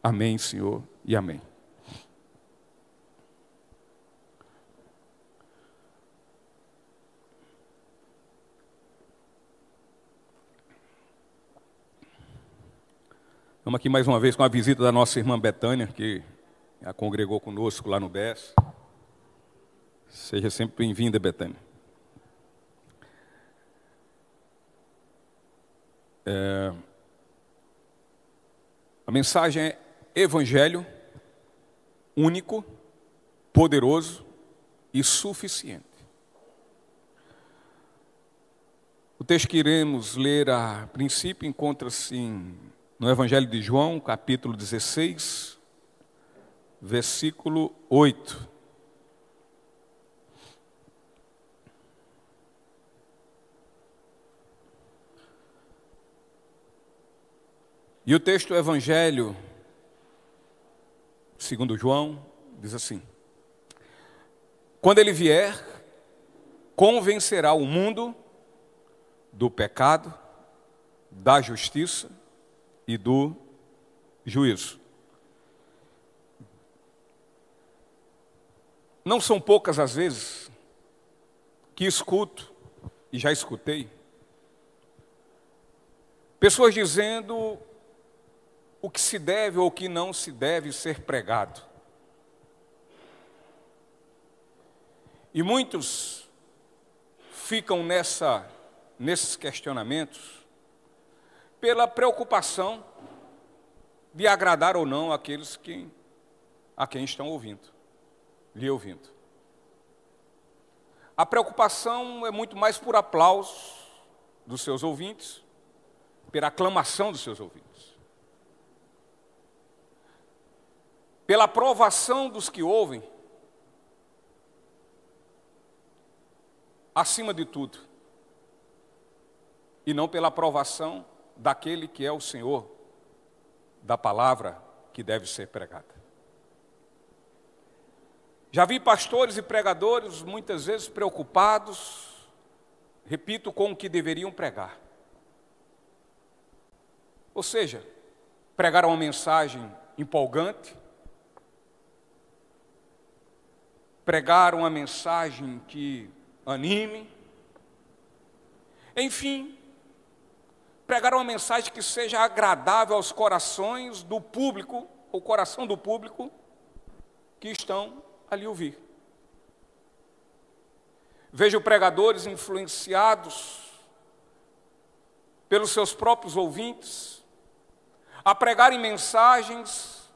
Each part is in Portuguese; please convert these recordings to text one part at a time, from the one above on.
Amém, Senhor, e amém. Estamos aqui mais uma vez com a visita da nossa irmã Betânia, que a congregou conosco lá no BES. Seja sempre bem-vinda, Betânia. A mensagem é Evangelho único, poderoso e suficiente. O texto que iremos ler a princípio encontra-se no Evangelho de João, capítulo 16, versículo 8. E o texto do Evangelho, segundo João, diz assim: quando ele vier, convencerá o mundo do pecado, da justiça e do juízo. Não são poucas as vezes que escuto, e já escutei, pessoas dizendo o que se deve ou o que não se deve ser pregado. E muitos ficam nesses questionamentos pela preocupação de agradar ou não aqueles a quem estão lhe ouvindo. A preocupação é muito mais por aplauso dos seus ouvintes, pela aclamação dos seus ouvintes, pela aprovação dos que ouvem, acima de tudo, e não pela aprovação daquele que é o Senhor da palavra que deve ser pregada. Já vi pastores e pregadores muitas vezes preocupados, repito, com o que deveriam pregar. Ou seja, pregar uma mensagem empolgante, pregar uma mensagem que anime, enfim, pregar uma mensagem que seja agradável aos corações do público, o coração do público que estão ali ouvir. Vejo pregadores influenciados pelos seus próprios ouvintes a pregarem mensagens,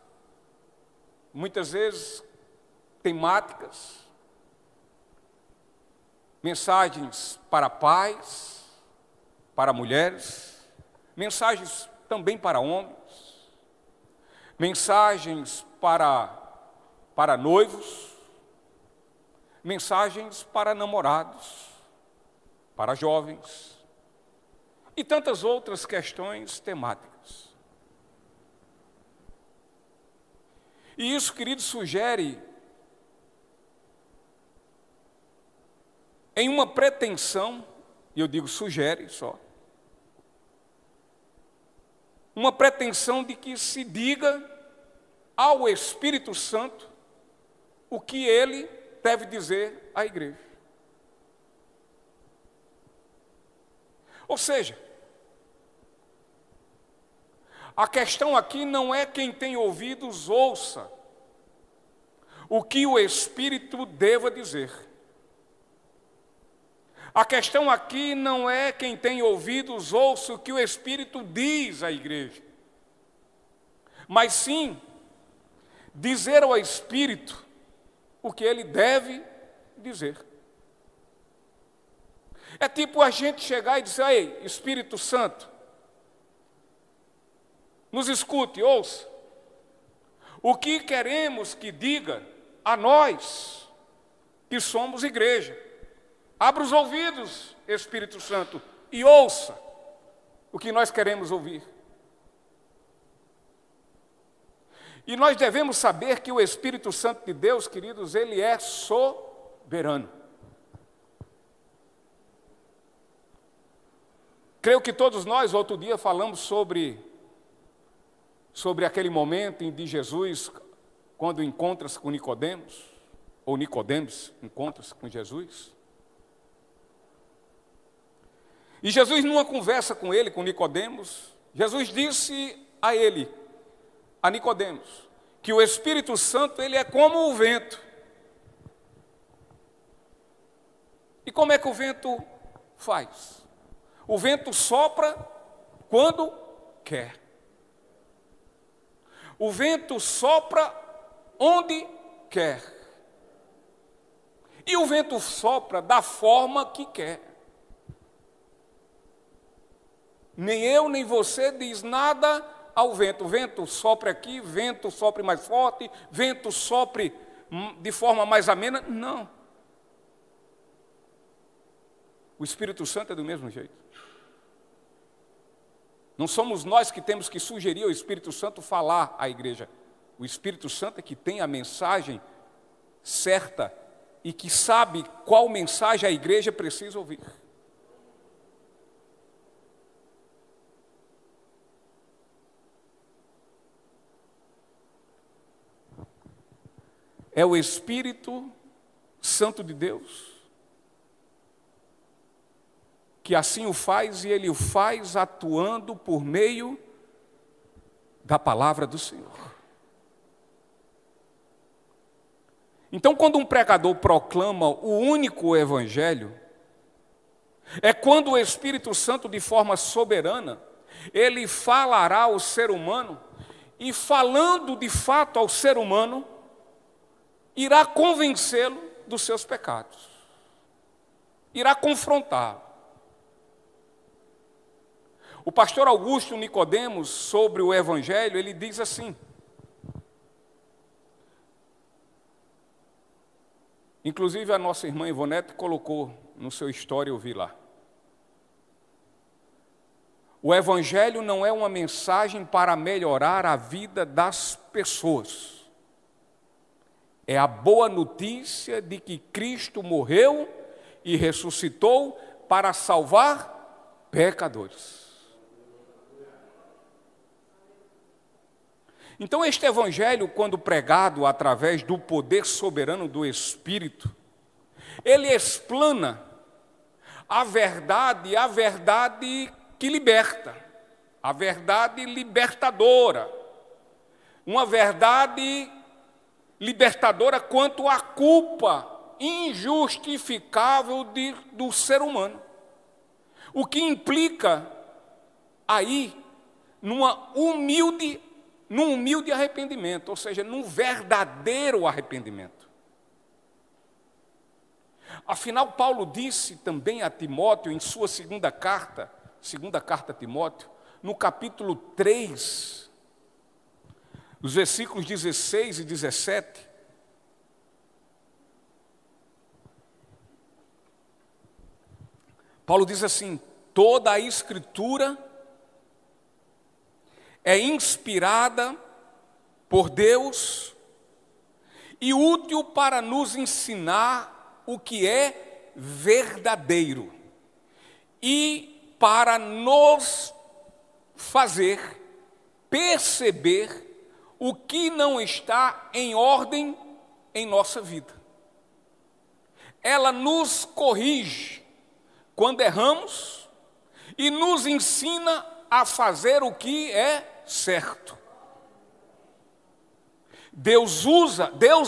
muitas vezes temáticas, mensagens para pais, para mulheres, mensagens também para homens, mensagens para noivos, mensagens para namorados, para jovens e tantas outras questões temáticas. E isso, querido, sugere em uma pretensão, e eu digo sugere só, uma pretensão de que se diga ao Espírito Santo o que ele deve dizer à igreja. Ou seja, a questão aqui não é quem tem ouvidos ouça o que o Espírito deva dizer. A questão aqui não é quem tem ouvidos ouça o que o Espírito diz à igreja, mas sim dizer ao Espírito o que ele deve dizer. É tipo a gente chegar e dizer: ei, Espírito Santo, nos escute, ouça, o que queremos que diga a nós que somos igreja. Abra os ouvidos, Espírito Santo, e ouça o que nós queremos ouvir. E nós devemos saber que o Espírito Santo de Deus, queridos, ele é soberano. Creio que todos nós, outro dia, falamos sobre sobre aquele momento em que Jesus, quando encontra-se com Nicodemos, ou Nicodemos encontra-se com Jesus. E Jesus, numa conversa com ele, com Nicodemos, Jesus disse a ele, a Nicodemos, que o Espírito Santo ele é como o vento. E como é que o vento faz? O vento sopra quando quer. O vento sopra onde quer. E o vento sopra da forma que quer. Nem eu, nem você diz nada ao vento. O vento sopre aqui, vento sopre mais forte, vento sopre de forma mais amena. Não. O Espírito Santo é do mesmo jeito. Não somos nós que temos que sugerir ao Espírito Santo falar à igreja. O Espírito Santo é que tem a mensagem certa e que sabe qual mensagem a igreja precisa ouvir. É o Espírito Santo de Deus que assim o faz, e ele o faz atuando por meio da palavra do Senhor. Então, quando um pregador proclama o único evangelho, é quando o Espírito Santo, de forma soberana, ele falará ao ser humano, e falando de fato ao ser humano, irá convencê-lo dos seus pecados, irá confrontá-lo. O pastor Augusto Nicodemos, sobre o Evangelho, ele diz assim, inclusive a nossa irmã Ivonete colocou no seu story, eu vi lá. O Evangelho não é uma mensagem para melhorar a vida das pessoas. É a boa notícia de que Cristo morreu e ressuscitou para salvar pecadores. Então, este Evangelho, quando pregado através do poder soberano do Espírito, ele explana a verdade que liberta, a verdade libertadora, uma verdade libertadora quanto à culpa injustificável do ser humano, o que implica aí num humilde arrependimento, ou seja, num verdadeiro arrependimento. Afinal, Paulo disse também a Timóteo, em sua segunda carta a Timóteo, no capítulo 3, os versículos 16 e 17, Paulo diz assim: toda a Escritura é inspirada por Deus e útil para nos ensinar o que é verdadeiro e para nos fazer perceber o que não está em ordem em nossa vida. Ela nos corrige quando erramos e nos ensina a fazer o que é certo. Deus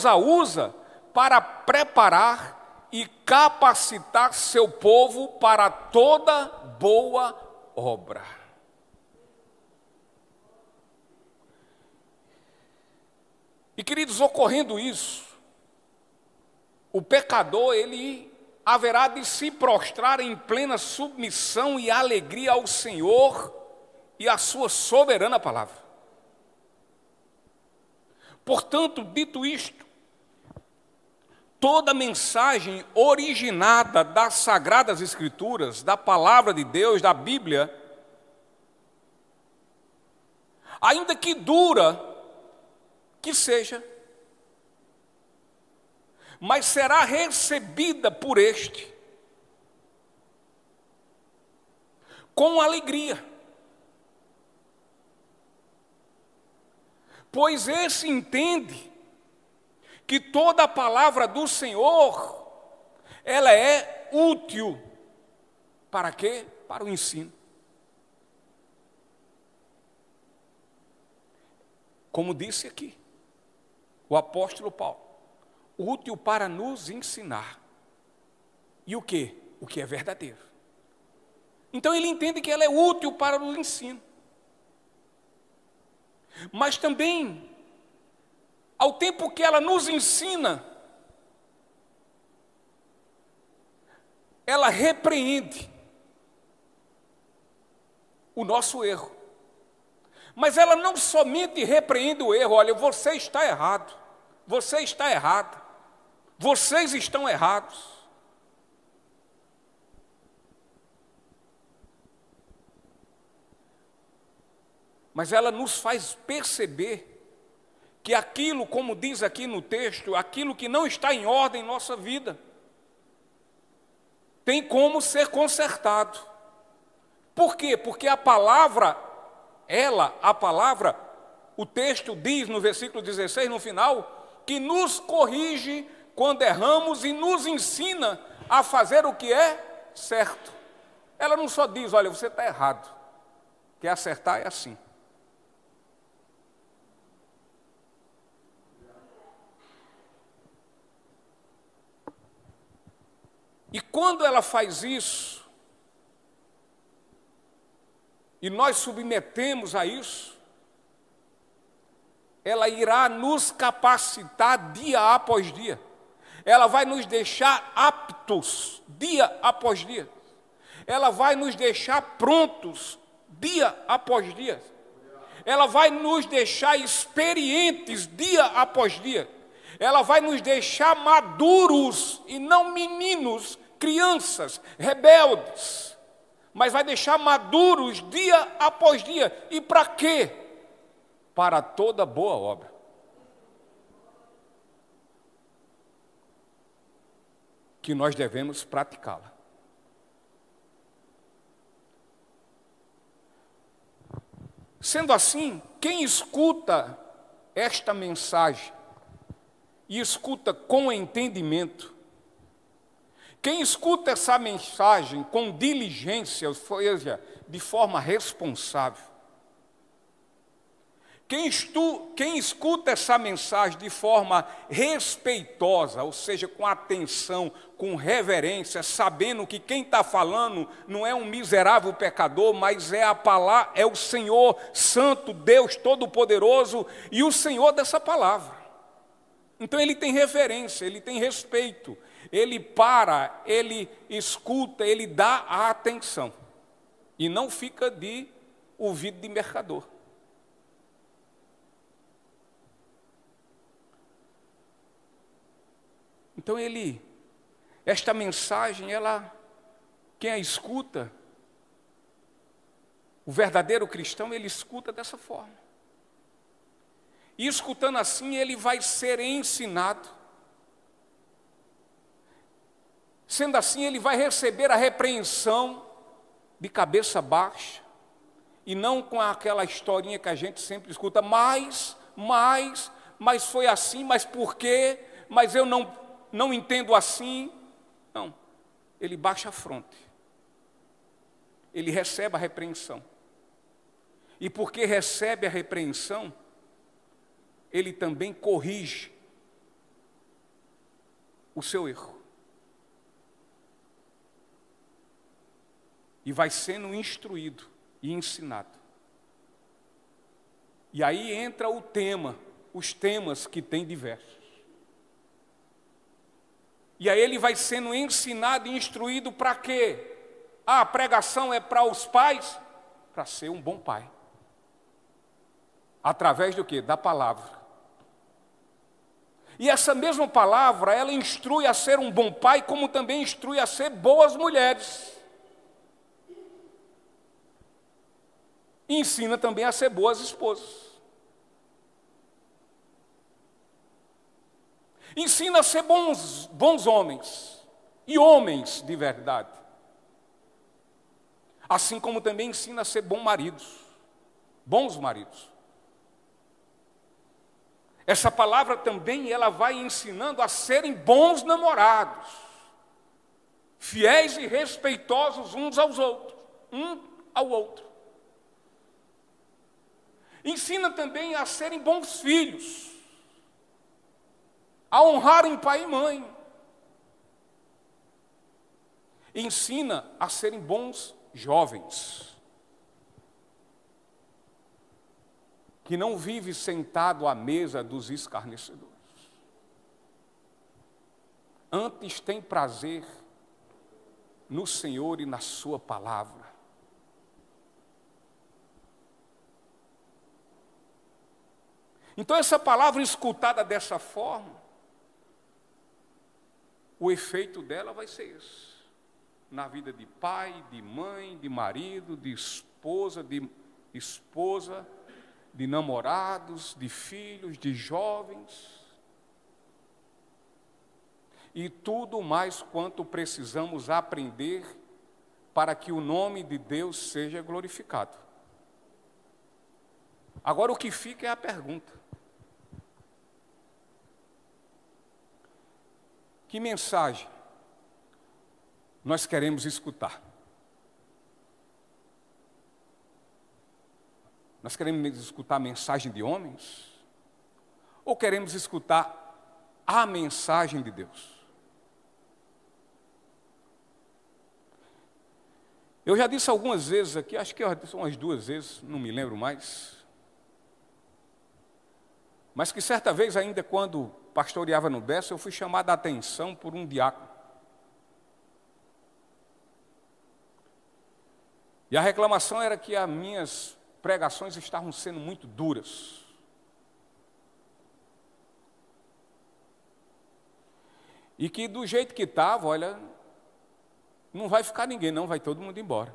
a usa para preparar e capacitar seu povo para toda boa obra. E, queridos, ocorrendo isso, o pecador, ele haverá de se prostrar em plena submissão e alegria ao Senhor e à sua soberana palavra. Portanto, dito isto, toda mensagem originada das Sagradas Escrituras, da Palavra de Deus, da Bíblia, ainda que dura que seja, mas será recebida por este com alegria. pois esse entende que toda a palavra do Senhor, ela é útil. Para quê? Para o ensino. Como disse aqui o apóstolo Paulo, útil para nos ensinar. E o quê? O que é verdadeiro. Então ele entende que ela é útil para o ensino. Mas também, ao tempo que ela nos ensina, ela repreende o nosso erro. Mas ela não somente repreende o erro, olha, você está errado, você está errado, vocês estão errados. Mas ela nos faz perceber que aquilo, como diz aqui no texto, aquilo que não está em ordem em nossa vida, tem como ser consertado. Por quê? Porque a palavra, o texto diz no versículo 16, no final, que nos corrige quando erramos e nos ensina a fazer o que é certo. Ela não só diz, olha, você está errado, quer acertar é assim. E quando ela faz isso, e nós submetemos a isso, ela irá nos capacitar dia após dia. Ela vai nos deixar aptos dia após dia. Ela vai nos deixar prontos dia após dia. Ela vai nos deixar experientes dia após dia. Ela vai nos deixar maduros e não meninos, crianças, rebeldes, mas vai deixar maduros dia após dia. E para quê? Para toda boa obra. Que nós devemos praticá-la. Sendo assim, quem escuta esta mensagem e escuta com entendimento, quem escuta essa mensagem com diligência, ou seja, de forma responsável, quem escuta essa mensagem de forma respeitosa, ou seja, com atenção, com reverência, sabendo que quem está falando não é um miserável pecador, mas é a palavra, é o Senhor Santo, Deus Todo-Poderoso e o Senhor dessa palavra. Então ele tem reverência, ele tem respeito, ele para, ele escuta, ele dá a atenção e não fica de ouvido de mercador. Então esta mensagem, quem a escuta, o verdadeiro cristão, ele escuta dessa forma. E escutando assim, ele vai ser ensinado. Sendo assim, ele vai receber a repreensão de cabeça baixa, e não com aquela historinha que a gente sempre escuta, mas foi assim, mas por quê? Mas eu não entendo assim. Não, ele baixa a fronte, ele recebe a repreensão, e porque recebe a repreensão, ele também corrige o seu erro. E vai sendo instruído e ensinado. E aí entra os temas que tem diversos. E aí ele vai sendo ensinado e instruído para quê? A pregação é para os pais? Para ser um bom pai. Através do quê? Da palavra. E essa mesma palavra, ela instrui a ser um bom pai, como também instrui a ser boas mulheres. E ensina também a ser boas esposas. Ensina a ser bons homens e homens de verdade. Assim como também ensina a ser bons maridos. essa palavra também ela vai ensinando a serem bons namorados, fiéis e respeitosos uns aos outros, um ao outro. Ensina também a serem bons filhos, a honrarem pai e mãe. Ensina a serem bons jovens, que não vive sentado à mesa dos escarnecedores. Antes tem prazer no Senhor e na sua palavra. Então essa palavra escutada dessa forma, o efeito dela vai ser esse. Na vida de pai, de mãe, de marido, de esposa, de namorados, de filhos, de jovens. E tudo mais quanto precisamos aprender para que o nome de Deus seja glorificado. Agora o que fica é a pergunta: que mensagem nós queremos escutar? Nós queremos escutar a mensagem de homens? Ou queremos escutar a mensagem de Deus? Eu já disse algumas vezes aqui, acho que eu já disse umas 2 vezes, não me lembro mais, mas que certa vez ainda quando pastoreava no Bessa, eu fui chamado a atenção por um diácono. E a reclamação era que as minhas pregações estavam sendo muito duras. E que do jeito que estava, olha, não vai ficar ninguém não, vai todo mundo embora.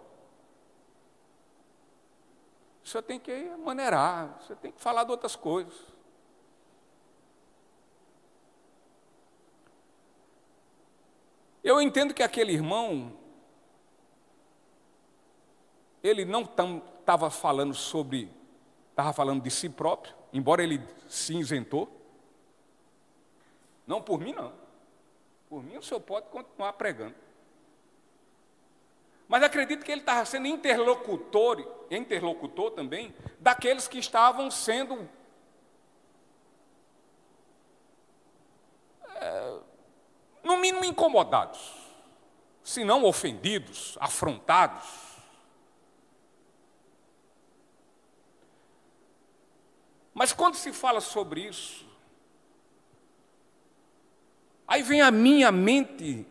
Você tem que maneirar, você tem que falar de outras coisas. Eu entendo que aquele irmão, ele não estava falando de si próprio, embora ele se isentou. Não por mim, não. Por mim o senhor pode continuar pregando. Mas acredito que ele estava sendo interlocutor também, daqueles que estavam sendo no mínimo incomodados, se não ofendidos, afrontados. Mas quando se fala sobre isso, aí vem à minha mente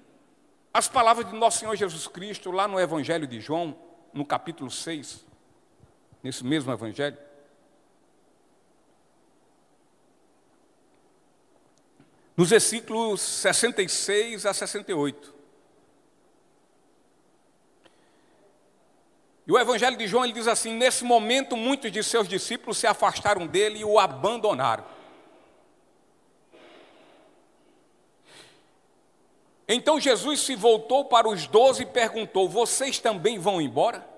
as palavras de nosso Senhor Jesus Cristo, lá no Evangelho de João, no capítulo 6, nesse mesmo Evangelho. Nos versículos 66 a 68. E o Evangelho de João ele diz assim: nesse momento muitos de seus discípulos se afastaram dele e o abandonaram. Então Jesus se voltou para os 12 e perguntou: vocês também vão embora?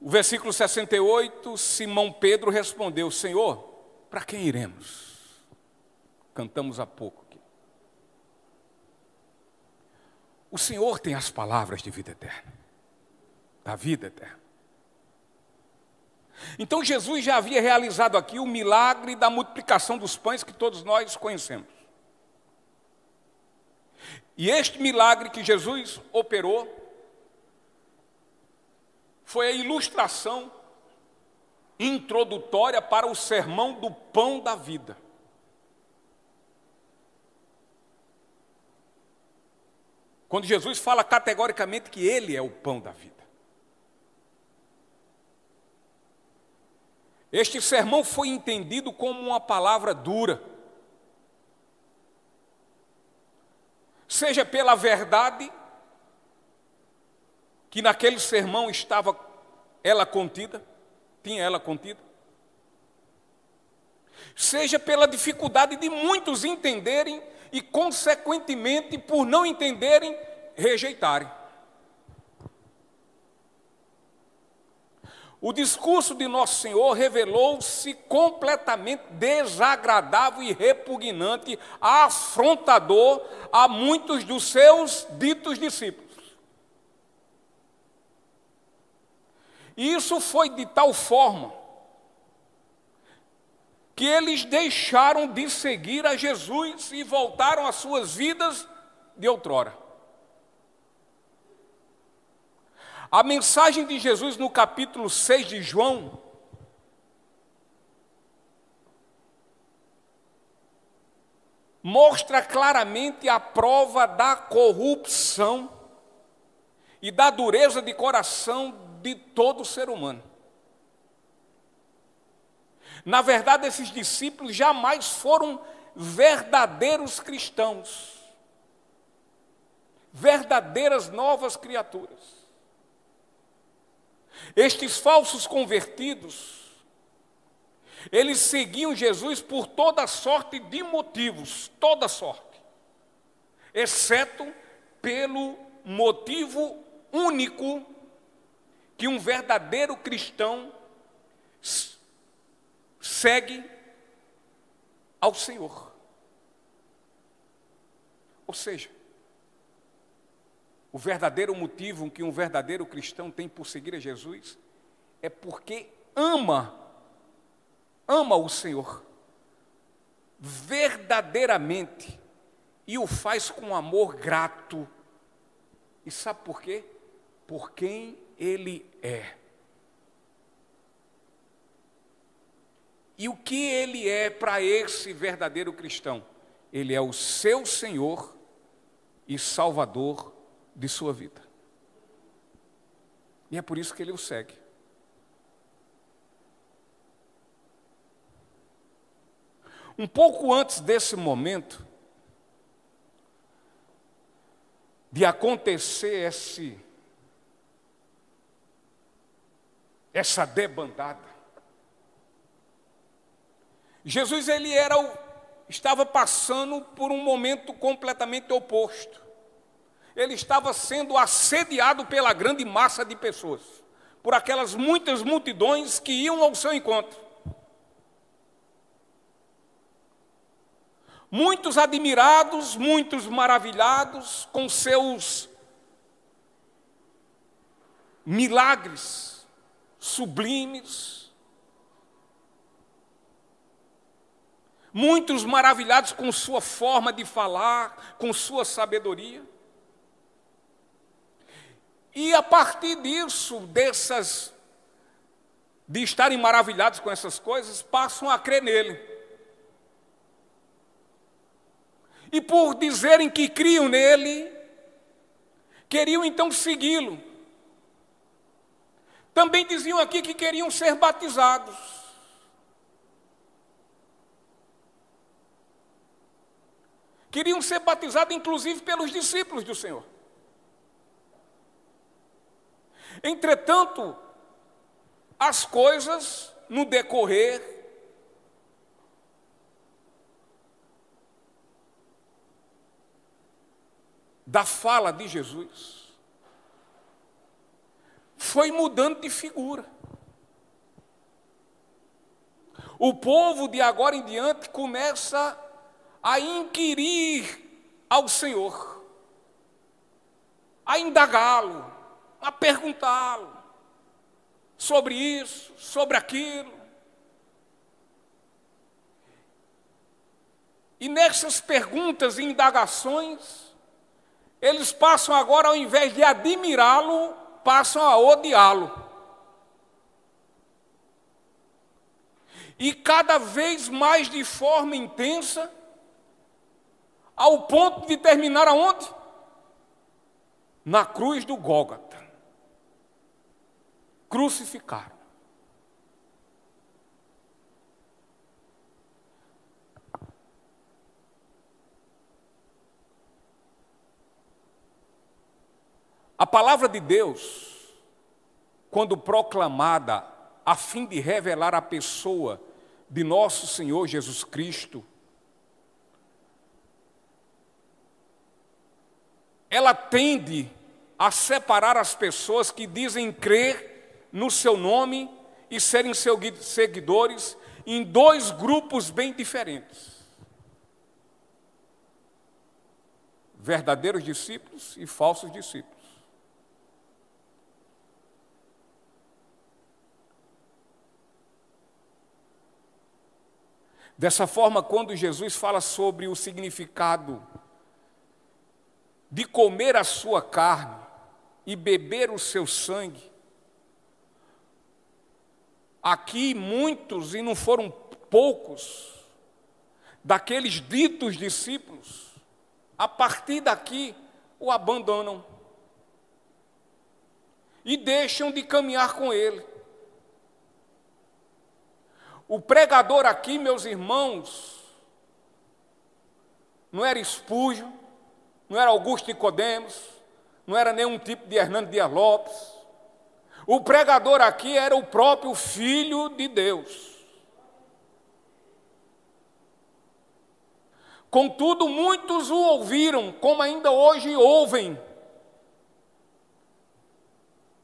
O versículo 68, Simão Pedro respondeu: Senhor, para quem iremos? Cantamos há pouco. O Senhor tem as palavras de vida eterna, da vida eterna. Então Jesus já havia realizado aqui o milagre da multiplicação dos pães que todos nós conhecemos. E este milagre que Jesus operou foi a ilustração introdutória para o sermão do pão da vida. Quando Jesus fala categoricamente que Ele é o pão da vida. Este sermão foi entendido como uma palavra dura. Seja pela verdade, que naquele sermão estava ela contida, tinha ela contida. Seja pela dificuldade de muitos entenderem e, consequentemente, por não entenderem, rejeitarem. O discurso de Nosso Senhor revelou-se completamente desagradável e repugnante, afrontador a muitos dos seus ditos discípulos. E isso foi de tal forma que eles deixaram de seguir a Jesus e voltaram às suas vidas de outrora. A mensagem de Jesus no capítulo 6 de João mostra claramente a prova da corrupção e da dureza de coração de todo ser humano. Na verdade, esses discípulos jamais foram verdadeiros cristãos, verdadeiras novas criaturas. Estes falsos convertidos, eles seguiam Jesus por toda sorte de motivos, toda sorte, exceto pelo motivo único que um verdadeiro cristão segue ao Senhor. Ou seja, o verdadeiro motivo que um verdadeiro cristão tem por seguir a Jesus é porque ama o Senhor verdadeiramente e o faz com amor grato. E sabe por quê? Por quem Ele é. E o que Ele é para esse verdadeiro cristão? Ele é o seu Senhor e Salvador de sua vida. E é por isso que ele o segue. Um pouco antes desse momento, de acontecer essa debandada, Jesus estava passando por um momento completamente oposto. Ele estava sendo assediado pela grande massa de pessoas, por aquelas muitas multidões que iam ao seu encontro. Muitos admirados, muitos maravilhados com seus milagres sublimes. Muitos maravilhados com sua forma de falar, com sua sabedoria. E a partir disso, de estarem maravilhados com essas coisas, passam a crer nele. E por dizerem que criam nele, queriam então segui-lo. Também diziam aqui que queriam ser batizados. Queriam ser batizados, inclusive, pelos discípulos do Senhor. Entretanto, as coisas, no decorrer da fala de Jesus, foi mudando de figura. O povo de agora em diante começa a inquirir ao Senhor, a indagá-lo, a perguntá-lo sobre isso, sobre aquilo. E nessas perguntas e indagações, eles passam agora, ao invés de admirá-lo, passam a odiá-lo. E cada vez mais de forma intensa, ao ponto de terminar aonde? Na cruz do Gólgota. Crucificaram. A palavra de Deus, quando proclamada a fim de revelar a pessoa de nosso Senhor Jesus Cristo, ela tende a separar as pessoas que dizem crer no seu nome e serem seus seguidores em dois grupos bem diferentes: verdadeiros discípulos e falsos discípulos. Dessa forma, quando Jesus fala sobre o significado de comer a sua carne e beber o seu sangue, aqui muitos, e não foram poucos, daqueles ditos discípulos, a partir daqui o abandonam e deixam de caminhar com ele. O pregador aqui, meus irmãos, não era Espúgio, não era Augusto Nicodemos, não era nenhum tipo de Hernando Dias Lopes. O pregador aqui era o próprio Filho de Deus. Contudo, muitos o ouviram, como ainda hoje ouvem,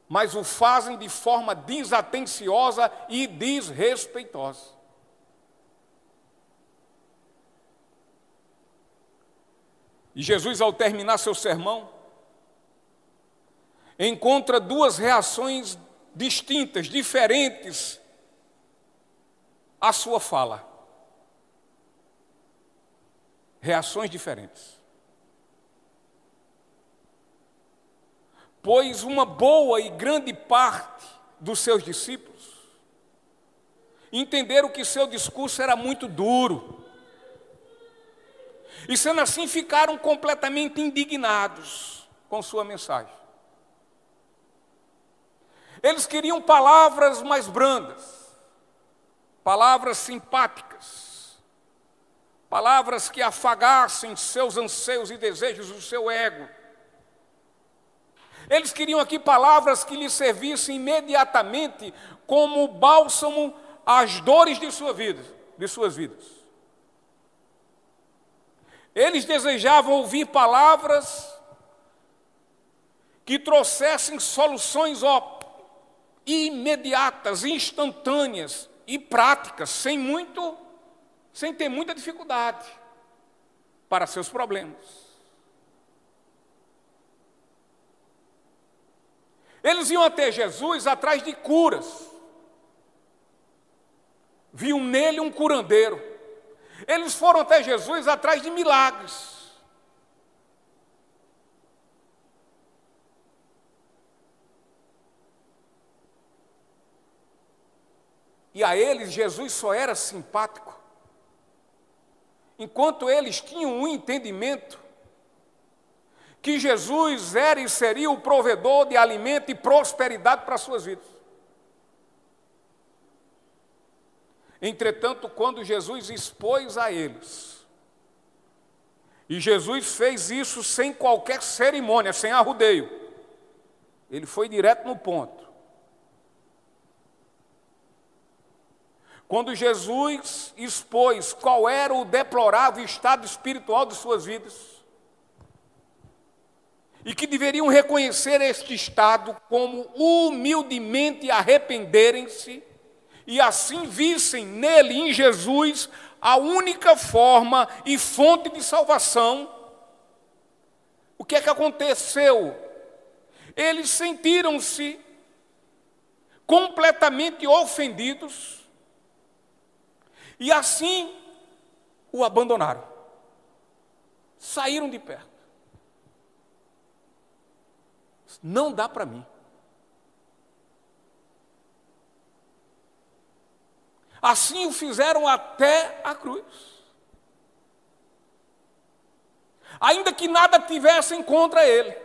mas o fazem de forma desatenciosa e desrespeitosa. E Jesus, ao terminar seu sermão, encontra duas reações distintas, diferentes à sua fala. Reações diferentes. Pois uma boa e grande parte dos seus discípulos entenderam que seu discurso era muito duro. E sendo assim, ficaram completamente indignados com sua mensagem. Eles queriam palavras mais brandas, palavras simpáticas, palavras que afagassem seus anseios e desejos, o seu ego. Eles queriam aqui palavras que lhes servissem imediatamente como bálsamo às dores de suas vidas. Eles desejavam ouvir palavras que trouxessem soluções imediatas, instantâneas e práticas, sem ter muita dificuldade para seus problemas. Eles iam até Jesus atrás de curas. Viam nele um curandeiro. Eles foram até Jesus atrás de milagres. E a eles Jesus só era simpático enquanto eles tinham um entendimento que Jesus era e seria o provedor de alimento e prosperidade para as suas vidas. Entretanto, quando Jesus expôs a eles, e Jesus fez isso sem qualquer cerimônia, sem arrudeio, ele foi direto no ponto. Quando Jesus expôs qual era o deplorável estado espiritual de suas vidas, e que deveriam reconhecer este estado como humildemente arrependerem-se, e assim vissem nele, em Jesus, a única forma e fonte de salvação, o que é que aconteceu? Eles sentiram-se completamente ofendidos e assim o abandonaram. Saíram de perto. Não dá para mim. Assim o fizeram até a cruz. Ainda que nada tivessem contra ele.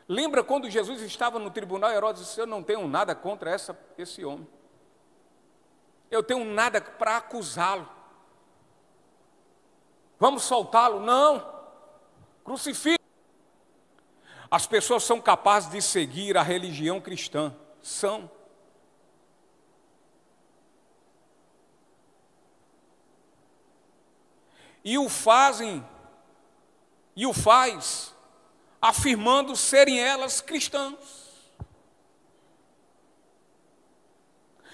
Lembra quando Jesus estava no tribunal, Herodes disse: eu não tenho nada contra esse homem. Eu tenho nada para acusá-lo. Vamos soltá-lo? Não. Crucifique. As pessoas são capazes de seguir a religião cristã. São. E o faz afirmando serem elas cristãs,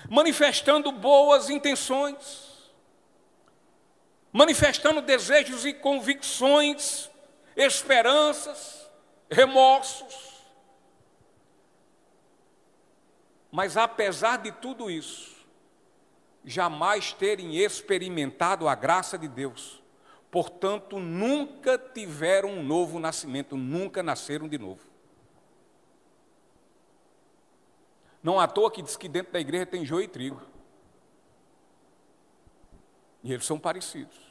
manifestando boas intenções, manifestando desejos e convicções, esperanças, remorsos. Mas apesar de tudo isso, jamais terem experimentado a graça de Deus, portanto, nunca tiveram um novo nascimento, nunca nasceram de novo. Não à toa que diz que dentro da igreja tem joio e trigo. E eles são parecidos.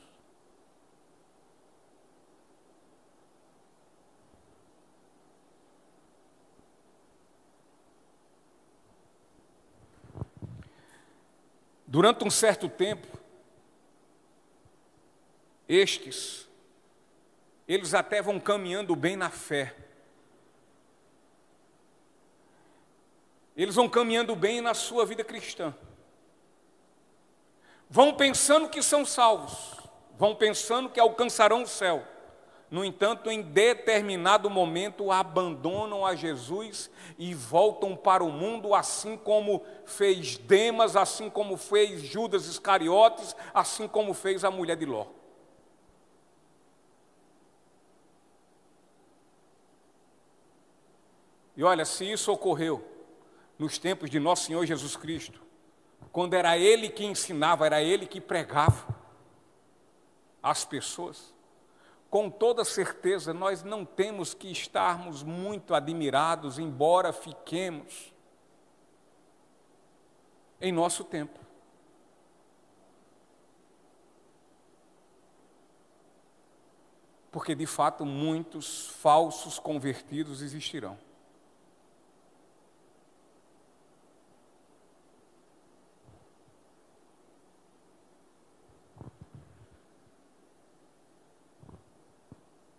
Durante um certo tempo, eles até vão caminhando bem na fé. Eles vão caminhando bem na sua vida cristã. Vão pensando que são salvos, vão pensando que alcançarão o céu. No entanto, em determinado momento, abandonam a Jesus e voltam para o mundo, assim como fez Demas, assim como fez Judas Iscariotes, assim como fez a mulher de Ló. E olha, se isso ocorreu nos tempos de nosso Senhor Jesus Cristo, quando era Ele que ensinava, era Ele que pregava às pessoas, com toda certeza nós não temos que estarmos muito admirados, embora fiquemos em nosso tempo. Porque de fato muitos falsos convertidos existirão.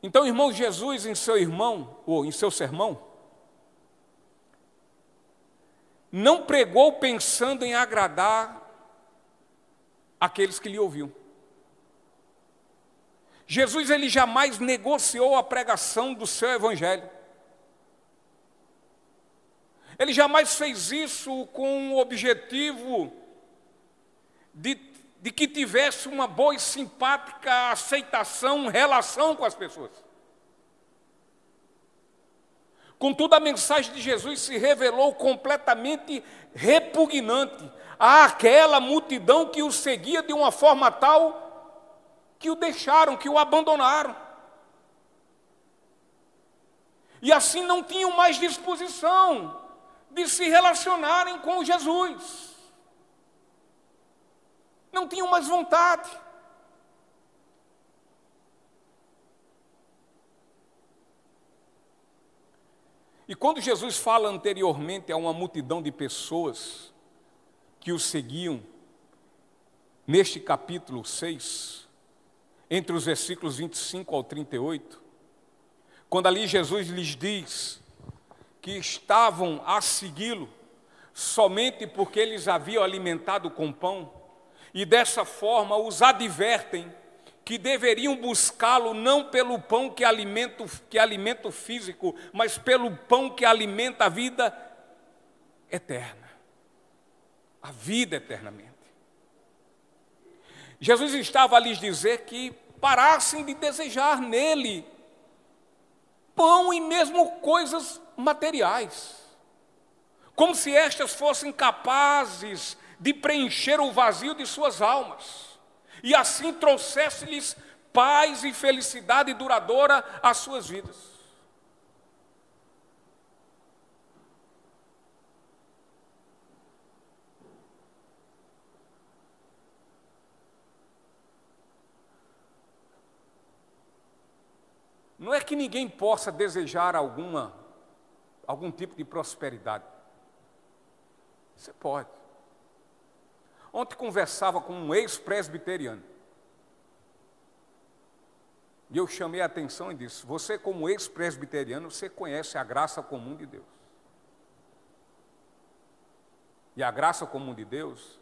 Então, irmão, Jesus em seu sermão, não pregou pensando em agradar aqueles que lhe ouviam. Jesus, ele jamais negociou a pregação do seu evangelho. Ele jamais fez isso com o objetivo de que tivesse uma boa e simpática aceitação, relação com as pessoas. Contudo, a mensagem de Jesus se revelou completamente repugnante àquela multidão que o seguia de uma forma tal que o deixaram, que o abandonaram. E assim não tinham mais disposição de se relacionarem com Jesus. Não tinham mais vontade. E quando Jesus fala anteriormente a uma multidão de pessoas que o seguiam, neste capítulo 6, entre os versículos 25 ao 38, quando ali Jesus lhes diz que estavam a segui-lo somente porque eles haviam alimentado com pão, e dessa forma os advertem que deveriam buscá-lo não pelo pão que alimenta o físico, mas pelo pão que alimenta a vida eterna. A vida eternamente. Jesus estava a lhes dizer que parassem de desejar nele pão e mesmo coisas materiais, como se estas fossem capazes de preencher o vazio de suas almas, e assim trouxesse-lhes paz e felicidade duradoura às suas vidas. Não é que ninguém possa desejar algum tipo de prosperidade. Você pode. Ontem conversava com um ex-presbiteriano. E eu chamei a atenção e disse: você, como ex-presbiteriano, você conhece a graça comum de Deus. E a graça comum de Deus,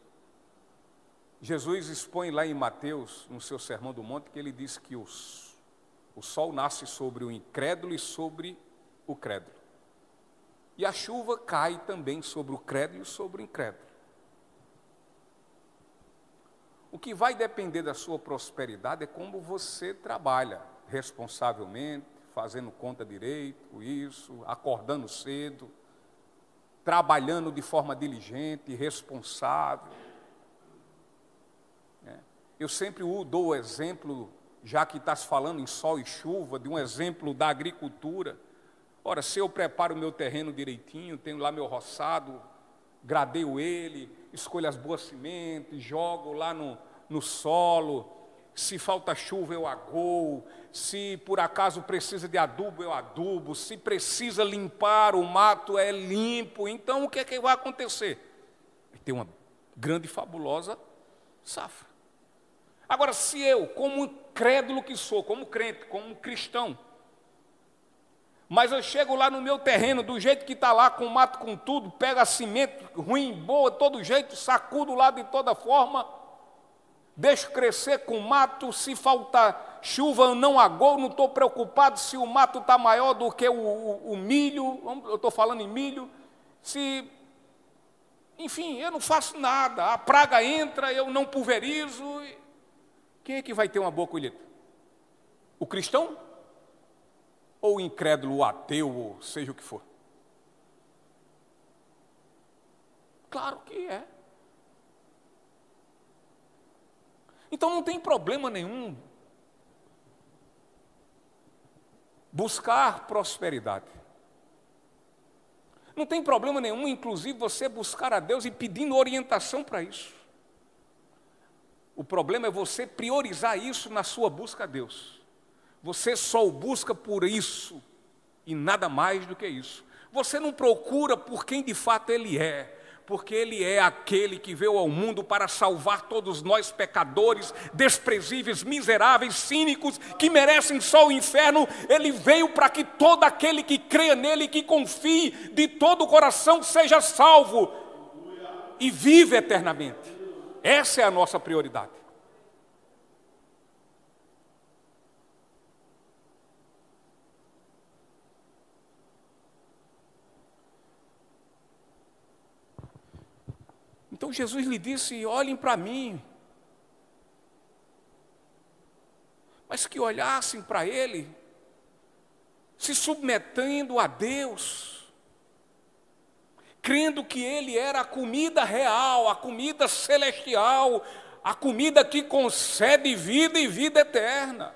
Jesus expõe lá em Mateus, no seu Sermão do Monte, que ele diz que o sol nasce sobre o incrédulo e sobre o crédulo. E a chuva cai também sobre o crédulo e sobre o incrédulo. O que vai depender da sua prosperidade é como você trabalha responsavelmente, fazendo conta direito, isso, acordando cedo, trabalhando de forma diligente, responsável. Eu sempre dou o exemplo, já que está se falando em sol e chuva, de um exemplo da agricultura. Ora, se eu preparo o meu terreno direitinho, tenho lá meu roçado, gradeio ele, escolho as boas sementes, jogo lá no solo, se falta chuva eu agoo, se por acaso precisa de adubo, eu adubo, se precisa limpar o mato, é limpo. Então o que é que vai acontecer? Vai ter uma grande e fabulosa safra. Agora, se eu, como crédulo que sou, como crente, como cristão, mas eu chego lá no meu terreno, do jeito que está lá, com mato, com tudo, pego a semente ruim, boa, todo jeito, sacudo lá de toda forma, deixo crescer com mato, se faltar chuva eu não agoo, não estou preocupado se o mato está maior do que o milho, eu estou falando em milho, enfim, eu não faço nada, a praga entra, eu não pulverizo. Quem é que vai ter uma boa colheita? O cristão? Ou o incrédulo, o ateu, ou seja o que for? Claro que é. Então não tem problema nenhum buscar prosperidade. Não tem problema nenhum, inclusive, você buscar a Deus e pedindo orientação para isso. O problema é você priorizar isso na sua busca a Deus. Você só o busca por isso e nada mais do que isso. Você não procura por quem de fato Ele é, porque Ele é aquele que veio ao mundo para salvar todos nós pecadores, desprezíveis, miseráveis, cínicos, que merecem só o inferno. Ele veio para que todo aquele que creia nele, que confie de todo o coração, seja salvo e vive eternamente. Essa é a nossa prioridade. Então Jesus lhe disse: olhem para mim. Mas que olhassem para Ele, se submetendo a Deus, crendo que Ele era a comida real, a comida celestial, a comida que concede vida e vida eterna.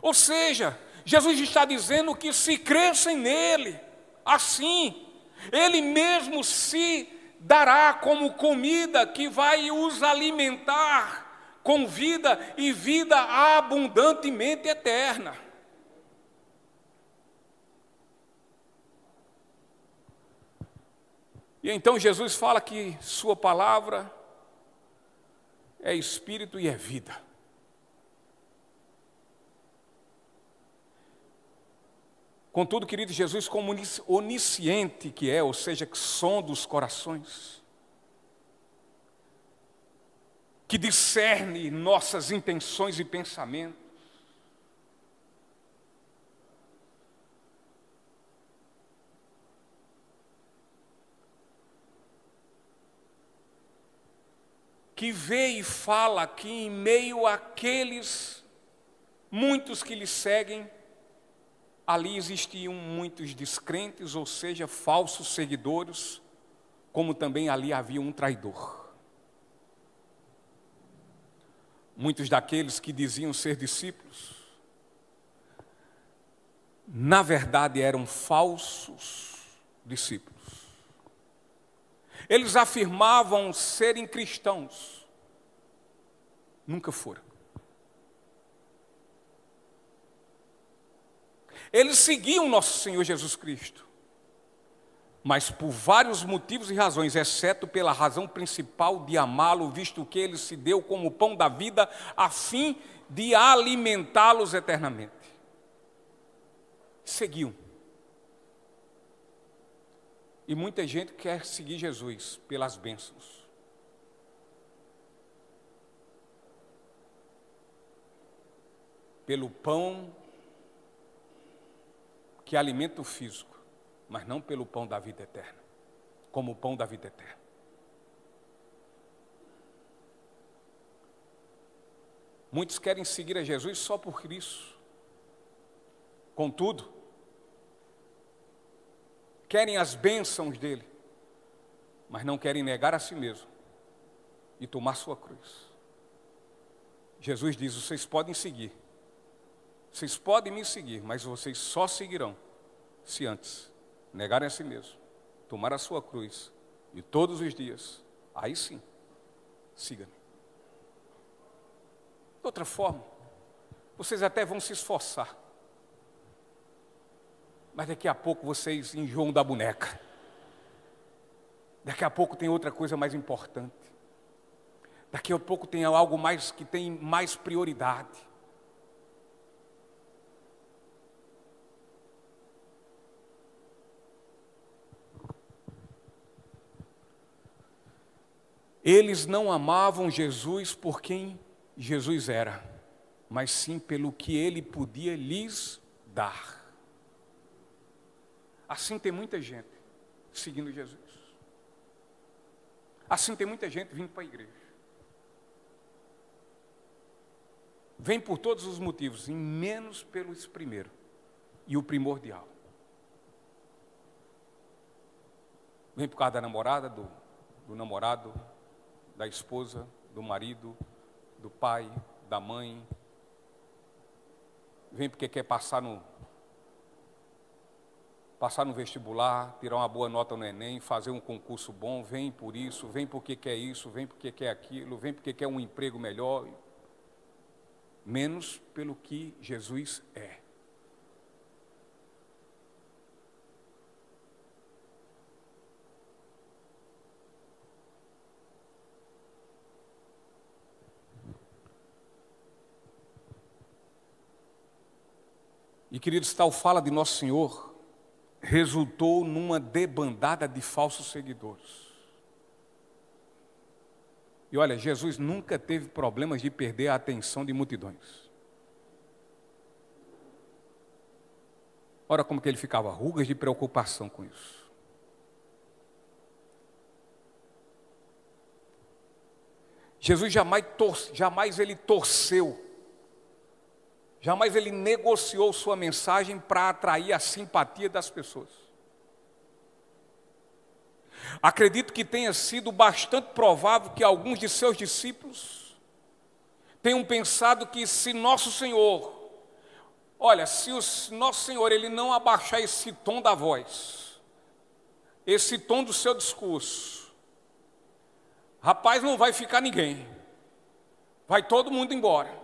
Ou seja, Jesus está dizendo que se crescem nele, assim, Ele mesmo se dará como comida que vai os alimentar com vida e vida abundantemente eterna. E então Jesus fala que sua palavra é espírito e é vida. Contudo, querido, Jesus, como onisciente que é, ou seja, que sonda os corações, que discerne nossas intenções e pensamentos, que vê e fala que em meio àqueles muitos que lhe seguem, ali existiam muitos descrentes, ou seja, falsos seguidores, como também ali havia um traidor. Muitos daqueles que diziam ser discípulos, na verdade eram falsos discípulos. Eles afirmavam serem cristãos, nunca foram. Eles seguiam nosso Senhor Jesus Cristo, mas por vários motivos e razões, exceto pela razão principal de amá-lo, visto que Ele se deu como pão da vida, a fim de alimentá-los eternamente. Seguiam. E muita gente quer seguir Jesus pelas bênçãos. Pelo pão que é alimento físico, mas não pelo pão da vida eterna, como o pão da vida eterna. Muitos querem seguir a Jesus só por isso. Contudo, querem as bênçãos dele, mas não querem negar a si mesmo e tomar sua cruz. Jesus diz: vocês podem seguir, vocês podem me seguir, mas vocês só seguirão se antes negarem a si mesmo, tomar a sua cruz e todos os dias, aí sim, siga-me. De outra forma, vocês até vão se esforçar, mas daqui a pouco vocês enjoam da boneca. Daqui a pouco tem outra coisa mais importante. Daqui a pouco tem algo mais que tem mais prioridade. Eles não amavam Jesus por quem Jesus era, mas sim pelo que ele podia lhes dar. Assim tem muita gente seguindo Jesus. Assim tem muita gente vindo para a igreja. Vem por todos os motivos, e menos pelo primeiro e o primordial. Vem por causa da namorada, do namorado, da esposa, do marido, do pai, da mãe. Vem porque quer passar no vestibular, tirar uma boa nota no Enem, fazer um concurso bom. Vem por isso, vem porque quer isso, vem porque quer aquilo, vem porque quer um emprego melhor. Menos pelo que Jesus é. E, queridos, tal fala de Nosso Senhor resultou numa debandada de falsos seguidores. E olha, Jesus nunca teve problemas de perder a atenção de multidões. Olha como que ele ficava, rugas de preocupação com isso. Jesus jamais ele torceu, jamais ele negociou sua mensagem para atrair a simpatia das pessoas. Acredito que tenha sido bastante provável que alguns de seus discípulos tenham pensado que se Nosso Senhor, se o Nosso Senhor ele não abaixar esse tom da voz, esse tom do seu discurso, rapaz, não vai ficar ninguém, vai todo mundo embora.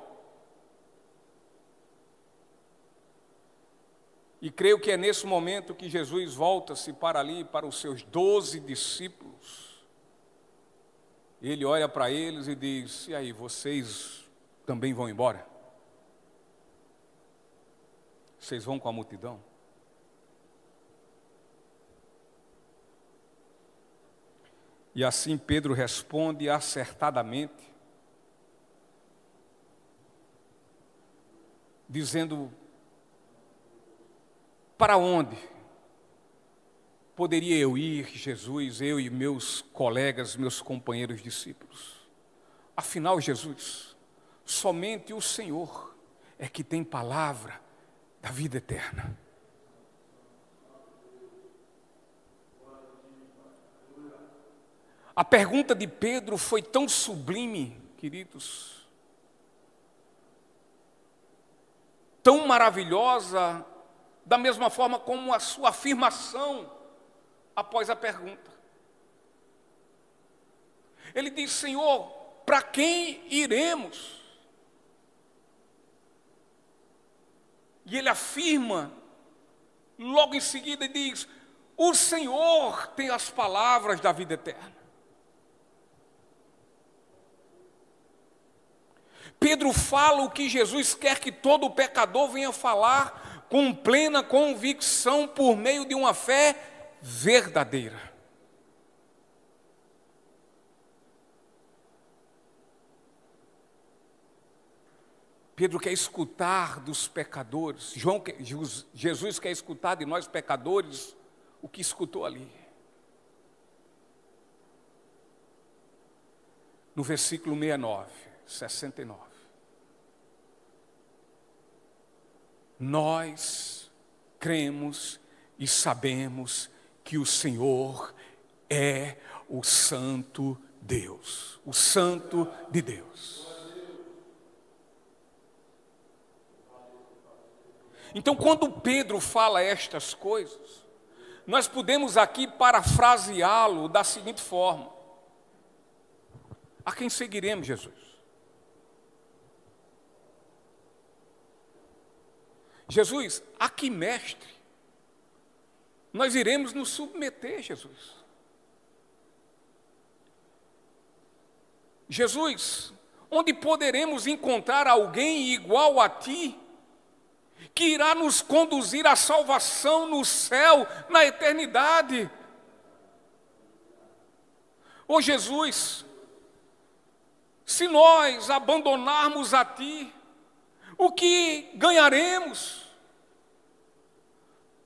E creio que é nesse momento que Jesus volta-se para os seus 12 discípulos. Ele olha para eles e diz: e aí, vocês também vão embora? Vocês vão com a multidão? E assim Pedro responde acertadamente, dizendo: para onde poderia eu ir, Jesus, eu e meus colegas, meus companheiros discípulos? Afinal, Jesus, somente o Senhor é que tem palavra da vida eterna. A pergunta de Pedro foi tão sublime, queridos, tão maravilhosa, da mesma forma como a sua afirmação após a pergunta. Ele diz: Senhor, para quem iremos? E ele afirma, logo em seguida diz: o Senhor tem as palavras da vida eterna. Pedro fala o que Jesus quer que todo pecador venha falar com plena convicção por meio de uma fé verdadeira. Pedro quer escutar dos pecadores, Jesus quer escutar de nós pecadores o que escutou ali. No versículo 69. Nós cremos e sabemos que o Senhor é o Santo Deus, o Santo de Deus. Então, quando Pedro fala estas coisas, nós podemos aqui parafraseá-lo da seguinte forma: a quem seguiremos, Jesus? Jesus, a que mestre nós iremos nos submeter, Jesus? Jesus, onde poderemos encontrar alguém igual a Ti, que irá nos conduzir à salvação no céu, na eternidade? Ô Jesus, se nós abandonarmos a Ti, o que ganharemos?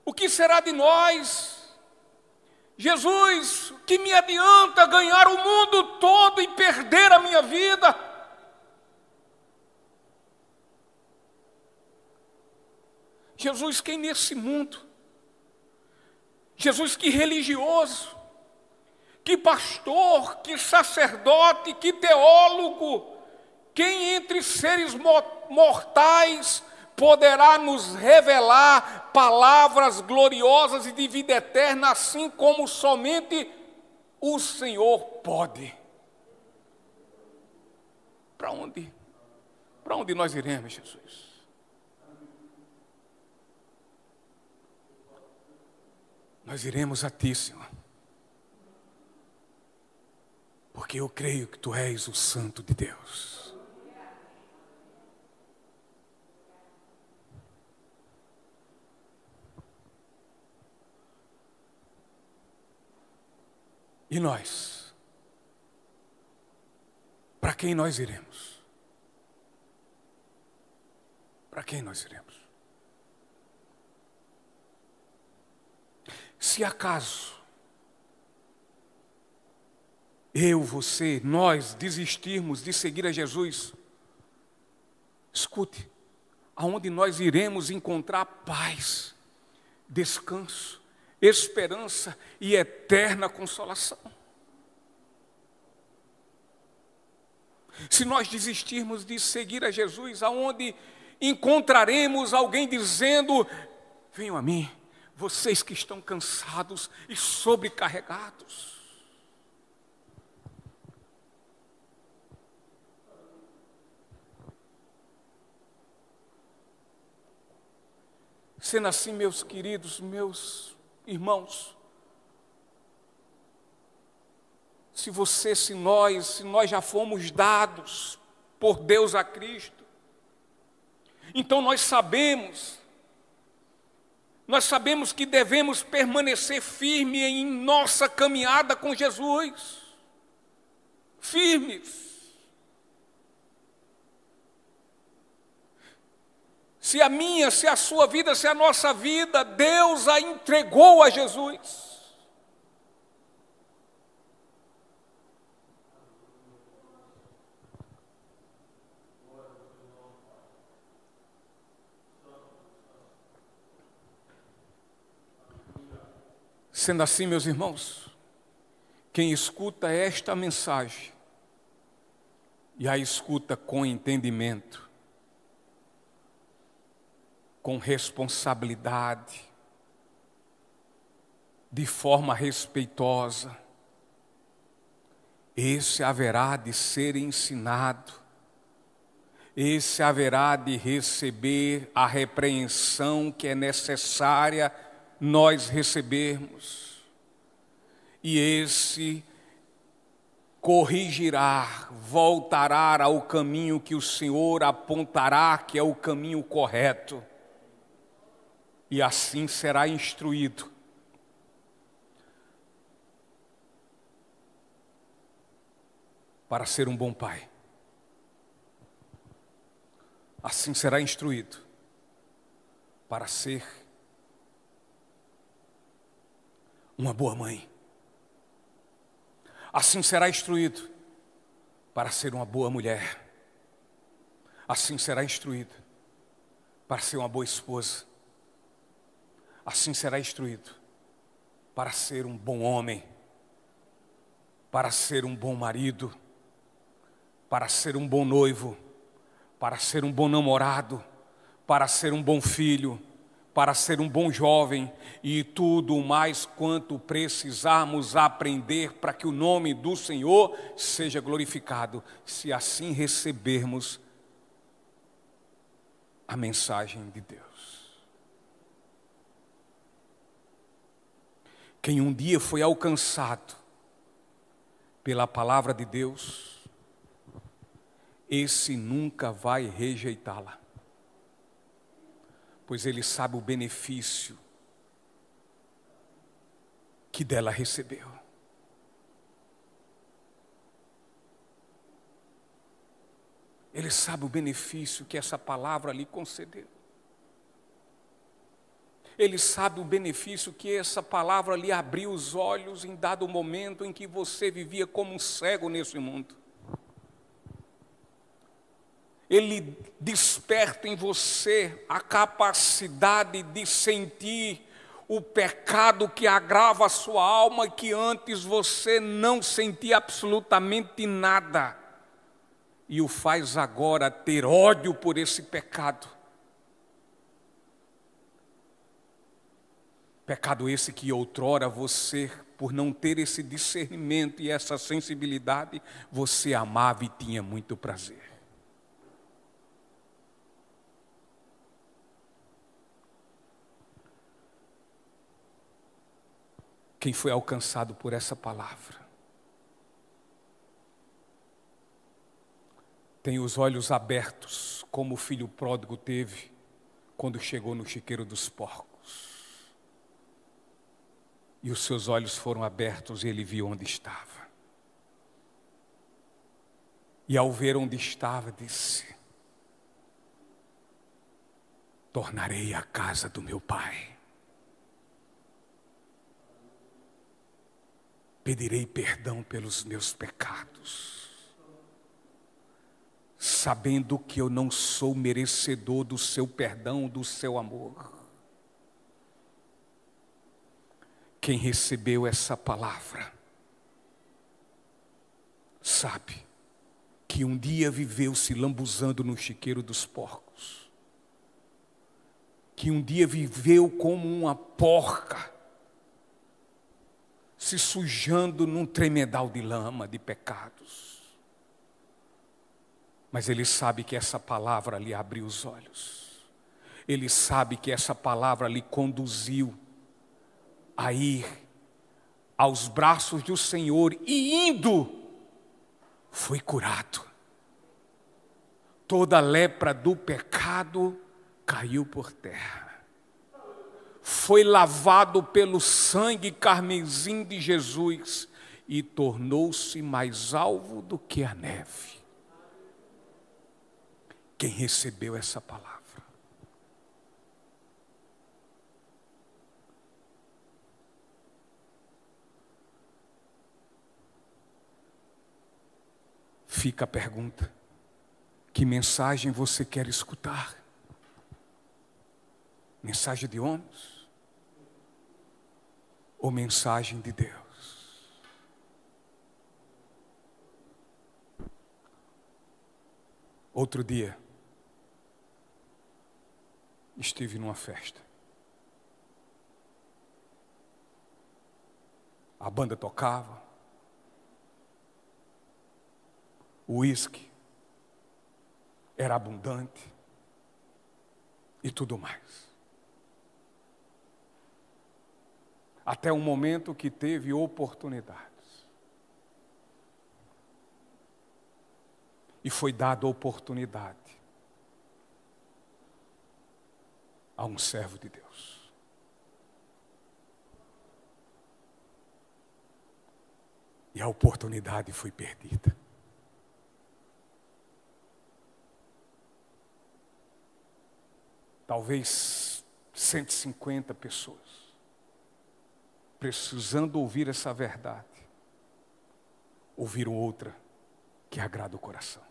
O que será de nós? Jesus, o que me adianta ganhar o mundo todo e perder a minha vida? Jesus, quem nesse mundo? Jesus, que religioso, que pastor, que sacerdote, que teólogo, quem entre seres mortais poderá nos revelar palavras gloriosas e de vida eterna, assim como somente o Senhor pode? Para onde? Para onde nós iremos, Jesus? Nós iremos a Ti, Senhor, porque eu creio que Tu és o Santo de Deus. E nós? Para quem nós iremos? Para quem nós iremos? Se acaso eu, você, nós desistirmos de seguir a Jesus, escute, aonde nós iremos encontrar paz, descanso, esperança e eterna consolação? Se nós desistirmos de seguir a Jesus, aonde encontraremos alguém dizendo: venham a mim, vocês que estão cansados e sobrecarregados? Sendo assim, meus queridos, meus irmãos, se nós já fomos dados por Deus a Cristo, então nós sabemos que devemos permanecer firme em nossa caminhada com Jesus, firmes. Se a sua vida, se a nossa vida, Deus a entregou a Jesus. Sendo assim, meus irmãos, quem escuta esta mensagem e a escuta com entendimento, com responsabilidade, de forma respeitosa, esse haverá de ser ensinado, esse haverá de receber a repreensão que é necessária nós recebermos, e esse corrigirá, voltará ao caminho que o Senhor apontará, que é o caminho correto, e assim será instruído. Para ser um bom pai, Assim será instruído para ser uma boa mãe. Assim será instruído para ser uma boa mulher. Assim será instruído para ser uma boa esposa. Assim será instruído para ser um bom homem, para ser um bom marido, para ser um bom noivo, para ser um bom namorado, para ser um bom filho, para ser um bom jovem e tudo mais quanto precisarmos aprender para que o nome do Senhor seja glorificado, se assim recebermos a mensagem de Deus. Quem um dia foi alcançado pela palavra de Deus, esse nunca vai rejeitá-la, pois ele sabe o benefício que dela recebeu. Ele sabe o benefício que essa palavra lhe concedeu. Ele sabe o benefício que essa palavra lhe abriu os olhos em dado momento em que você vivia como um cego nesse mundo. Ele desperta em você a capacidade de sentir o pecado que agrava a sua alma, que antes você não sentia absolutamente nada, e o faz agora ter ódio por esse pecado. Pecado esse que outrora você, por não ter esse discernimento e essa sensibilidade, você amava e tinha muito prazer. Quem foi alcançado por essa palavra tem os olhos abertos, como o filho pródigo teve quando chegou no chiqueiro dos porcos. E os seus olhos foram abertos e ele viu onde estava. E ao ver onde estava, disse: tornarei a casa do meu pai. Pedirei perdão pelos meus pecados, sabendo que eu não sou merecedor do seu perdão, do seu amor. Quem recebeu essa palavra sabe que um dia viveu se lambuzando no chiqueiro dos porcos, que um dia viveu como uma porca, se sujando num tremedal de lama, de pecados. Mas ele sabe que essa palavra lhe abriu os olhos. Ele sabe que essa palavra lhe conduziu a ir aos braços do Senhor, e indo, foi curado. Toda a lepra do pecado caiu por terra. Foi lavado pelo sangue carmesim de Jesus e tornou-se mais alvo do que a neve. Quem recebeu essa palavra fica a pergunta: que mensagem você quer escutar? Mensagem de homens ou mensagem de Deus? Outro dia, estive numa festa. A banda tocava, o uísque era abundante e tudo mais. Até um momento que teve oportunidades. E foi dada oportunidade a um servo de Deus. E a oportunidade foi perdida. talvez 150 pessoas, precisando ouvir essa verdade, ouviram outra que agrada o coração.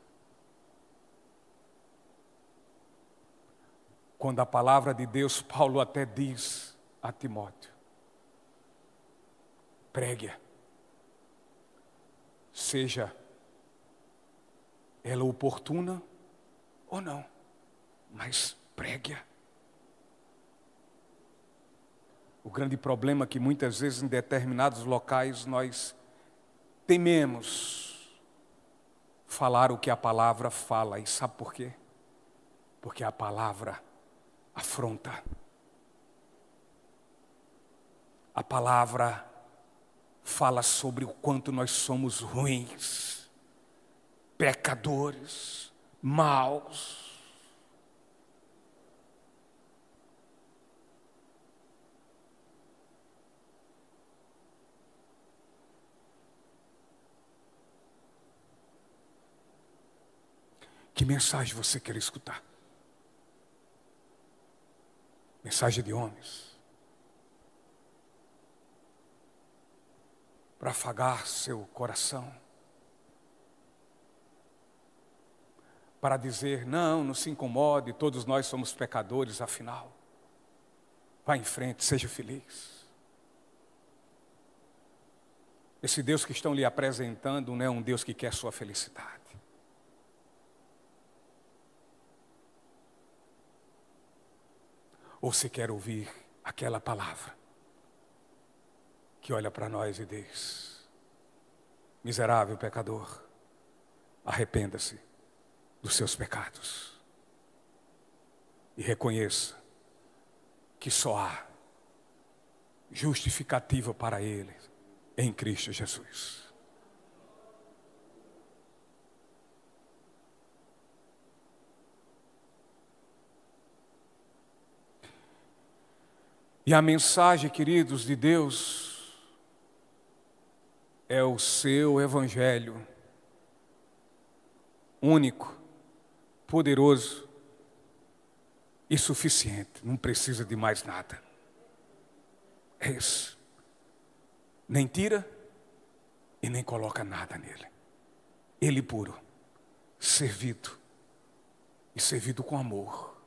Quando a palavra de Deus, Paulo até diz a Timóteo: pregue-a, seja ela oportuna ou não, mas pregue-a. O grande problema é que muitas vezes em determinados locais nós tememos falar o que a palavra fala. E sabe por quê? Porque a palavra afronta. A palavra fala sobre o quanto nós somos ruins, pecadores, maus. Que mensagem você quer escutar? Mensagem de homens? Para afagar seu coração? Para dizer, não se incomode, todos nós somos pecadores, afinal. Vá em frente, seja feliz. Esse Deus que estão lhe apresentando não é um Deus que quer sua felicidade. Ou se quer ouvir aquela palavra que olha para nós e diz: miserável pecador, arrependa-se dos seus pecados e reconheça que só há justificativa para ele em Cristo Jesus. E a mensagem, queridos, de Deus é o seu evangelho único, poderoso e suficiente. Não precisa de mais nada. É isso. Nem tira e nem coloca nada nele. Ele puro, servido e servido com amor.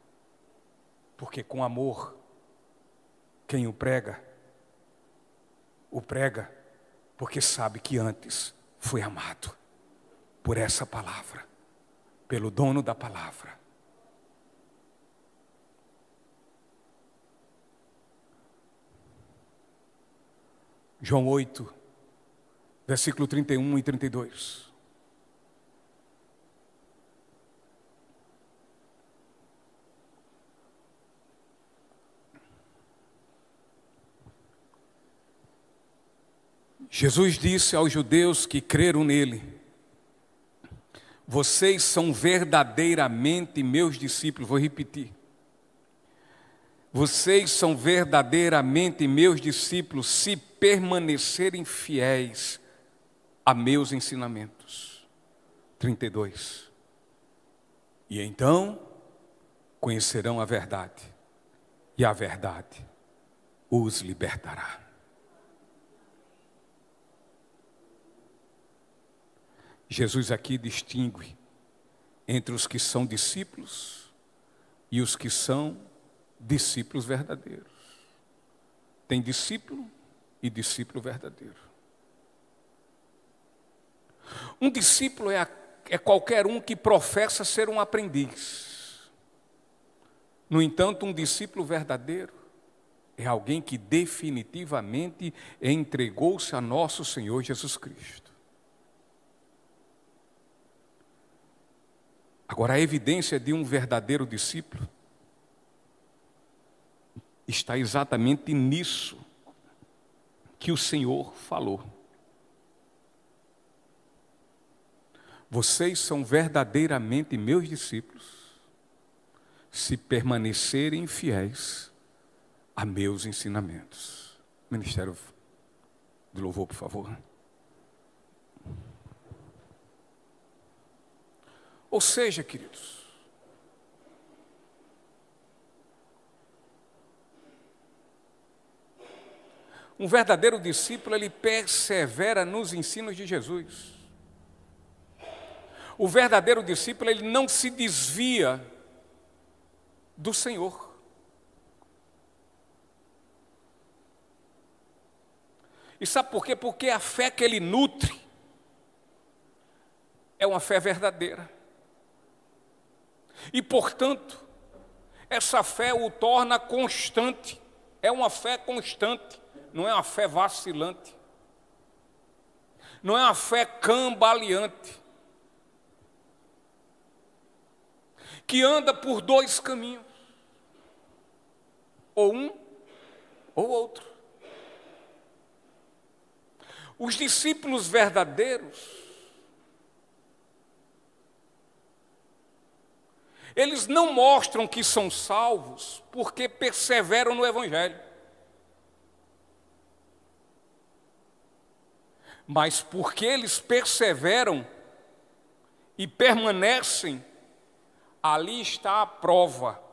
Porque com amor, quem o prega porque sabe que antes foi amado por essa palavra, pelo dono da palavra. João 8, versículo 31 e 32. Jesus disse aos judeus que creram nele: vocês são verdadeiramente meus discípulos. Vou repetir. Vocês são verdadeiramente meus discípulos se permanecerem fiéis a meus ensinamentos. 32. E então conhecerão a verdade, e a verdade os libertará. Jesus aqui distingue entre os que são discípulos e os que são discípulos verdadeiros. Tem discípulo e discípulo verdadeiro. Um discípulo é qualquer um que professa ser um aprendiz. No entanto, um discípulo verdadeiro é alguém que definitivamente entregou-se a nosso Senhor Jesus Cristo. Agora, a evidência de um verdadeiro discípulo está exatamente nisso que o Senhor falou. Vocês são verdadeiramente meus discípulos se permanecerem fiéis a meus ensinamentos. Ministério de Louvor, por favor. Ou seja, queridos, Um verdadeiro discípulo, ele persevera nos ensinos de Jesus. O verdadeiro discípulo, ele não se desvia do Senhor. E sabe por quê? Porque a fé que ele nutre é uma fé verdadeira. E, portanto, essa fé o torna constante. É uma fé constante, não é uma fé vacilante. Não é uma fé cambaleante. Que anda por dois caminhos. Ou um, ou outro. Os discípulos verdadeiros, eles não mostram que são salvos porque perseveram no Evangelho, mas porque eles perseveram e permanecem, ali está a prova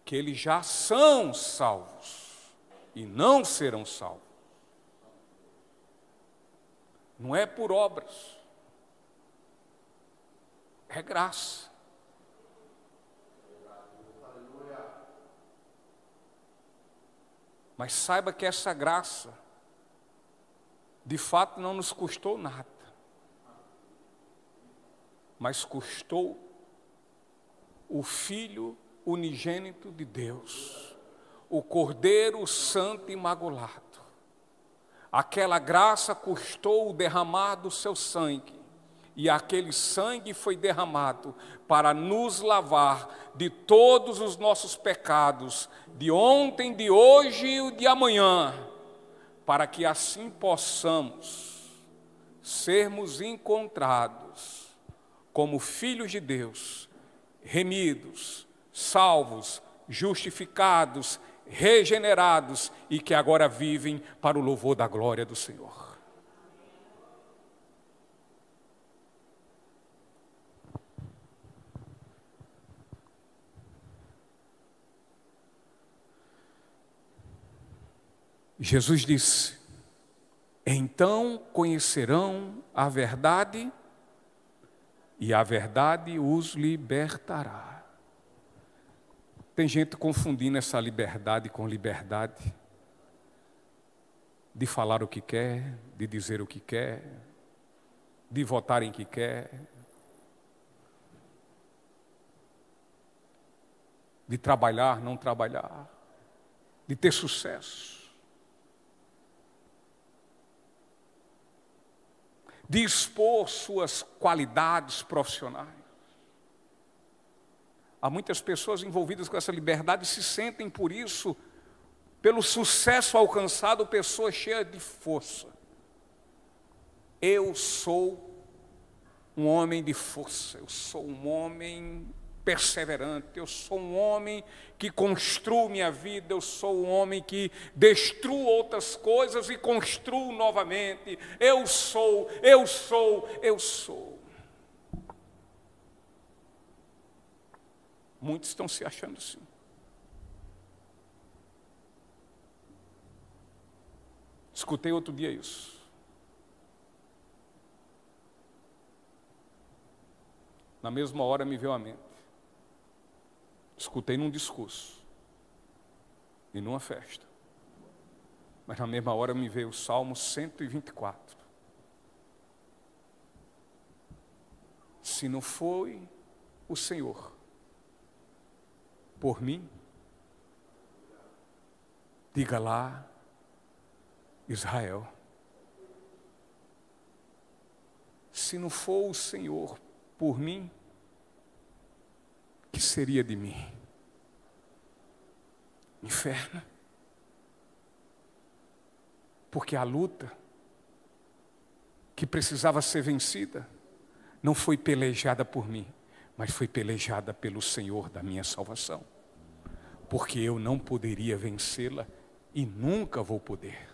que eles já são salvos e não serão salvos. Não é por obras, é graça. Mas saiba que essa graça, de fato, não nos custou nada, mas custou o Filho unigênito de Deus, o Cordeiro Santo e Imaculado. Aquela graça custou o derramar do seu sangue, e aquele sangue foi derramado para nos lavar de todos os nossos pecados, de ontem, de hoje e de amanhã, para que assim possamos sermos encontrados como filhos de Deus, remidos, salvos, justificados, regenerados e que agora vivem para o louvor da glória do Senhor. Jesus disse: então conhecerão a verdade e a verdade os libertará. Tem gente confundindo essa liberdade com liberdade de falar o que quer, de dizer o que quer, de votar em que quer, de trabalhar, não trabalhar, de ter sucesso, de expor suas qualidades profissionais. Há muitas pessoas envolvidas com essa liberdade e se sentem, por isso, pelo sucesso alcançado, pessoas cheias de força. Eu sou um homem de força, eu sou um homem perseverante, eu sou um homem que construo minha vida, eu sou um homem que destruo outras coisas e construo novamente. Eu sou. Muitos estão se achando assim. Escutei outro dia isso. Na mesma hora me veio à mente. Escutei num discurso e numa festa. Mas na mesma hora me veio o Salmo 124. Se não foi o Senhor por mim, diga lá, Israel, se não for o Senhor por mim, que seria de mim? Inferno. Porque a luta que precisava ser vencida não foi pelejada por mim, mas foi pelejada pelo Senhor da minha salvação. Porque eu não poderia vencê-la e nunca vou poder.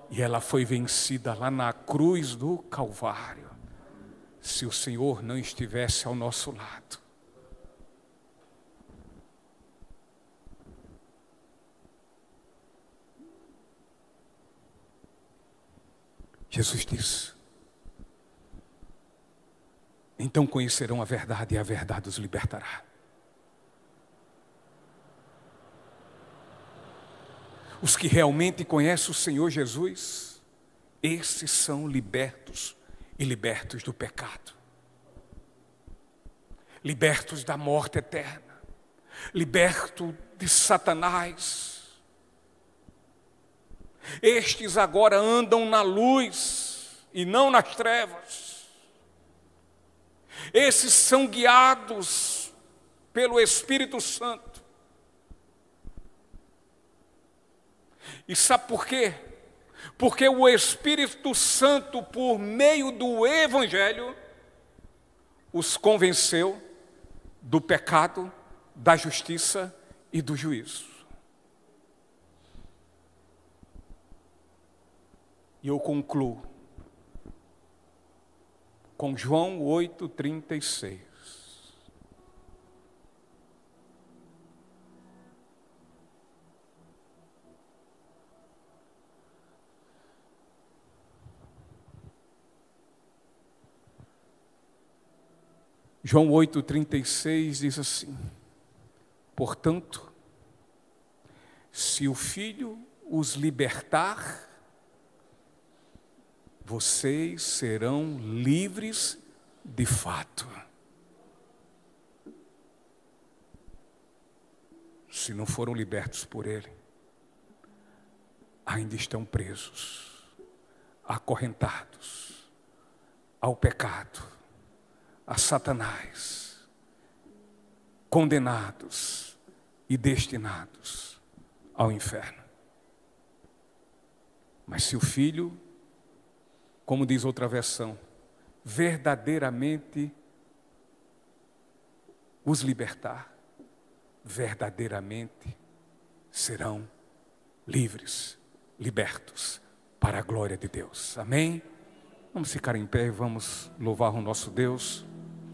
E ela foi vencida lá na cruz do Calvário, se o Senhor não estivesse ao nosso lado. Jesus disse: então conhecerão a verdade e a verdade os libertará. Os que realmente conhecem o Senhor Jesus, esses são libertos e libertos do pecado, libertos da morte eterna, libertos de Satanás. Estes agora andam na luz e não nas trevas. Esses são guiados pelo Espírito Santo. E sabe por quê? Porque o Espírito Santo, por meio do Evangelho, os convenceu do pecado, da justiça e do juízo. E eu concluo com João 8,36. João 8,36 diz assim: portanto, se o Filho os libertar, vocês serão livres de fato. Se não foram libertos por Ele, ainda estão presos, acorrentados ao pecado, a Satanás, condenados e destinados ao inferno. Mas se o Filho, como diz outra versão, verdadeiramente os libertar, verdadeiramente serão livres, libertos para a glória de Deus. Amém? Vamos ficar em pé e vamos louvar o nosso Deus.